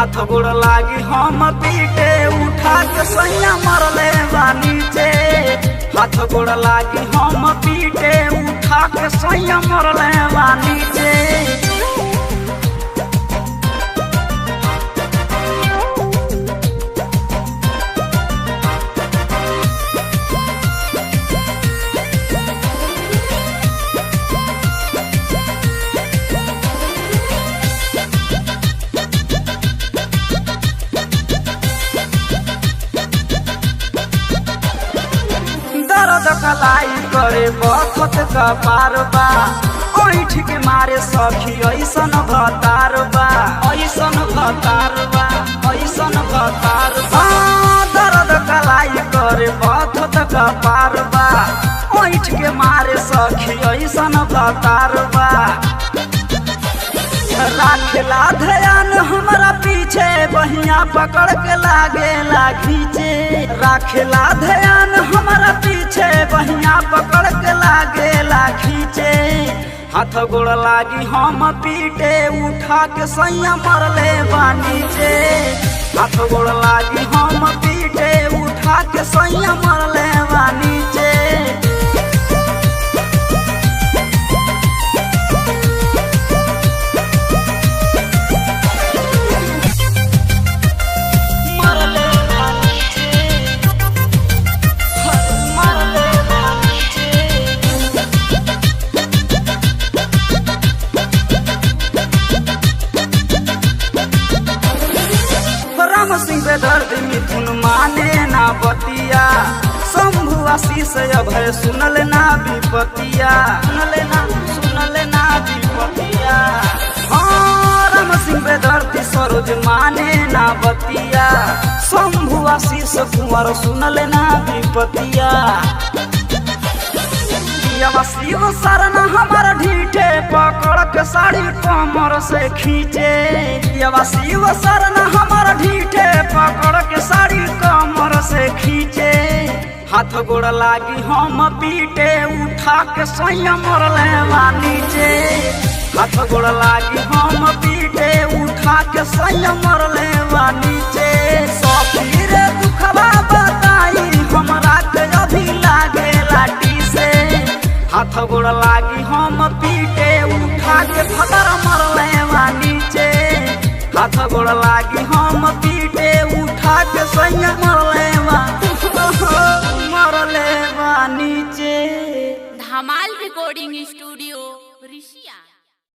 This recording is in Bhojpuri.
हाथ गोड़ लागी हम पीटे उठा के सैया मरले बा नीचे। हाथ गोड़ लागी हम पीटे उठा के सैया मरले बा नीचे। दर्द कलाई करे बखत का पार बा ओठ के मारे सखी ऐसन भतार बा ऐसन भतार बा ऐसन भतार बा। दर्द कलाई करे बखत का पार बा ओठ के मारे सखी ऐसन भतार बा। राखेला ध्यान हमरा पीछे बहिया पकड़ के लागेला खींचे। राखेला ध्यान हमरा पीछे बहिया पकड़ के लागेला खींचे। हाथ गोड़ लागी हम पीटे उठा के सैया मरले बा नीचे। हाथ गोड़ लागी हम पीटे उठा के सैया मरले बा नीचे। राम सिंह पे दर्द मिथुन माने ना बतिया। शंभु आशीष अभय सुनल ना विपतिया। सुनल ना विपतिया। हाँ राम सिंह पे दर्द सरोज माने ना बतिया। शंभु आशीष कुंवर सुनल ना विपतिया। शिव शरण हमार ढीठे पकड़ के साड़ी कमर से खींचे। शिव शरण हमार ढीठे पकड़ के साड़ी कमर से खींचे। हाथ गोड़ लागी हम पीटे उठा के सैया मरले बा नीचे। हाथ गोड़ लागी हम पीटे उठा के सैया मरले बा नीचे। सखी रे दुखबा बताई हमरा के अभी लागे लाठी से। हाथ गोड़ लागी हम पीटे उठा के फदर मरले बा नीचे। हाथ गोड़ लागी हम पीटे उठा के सैया मरले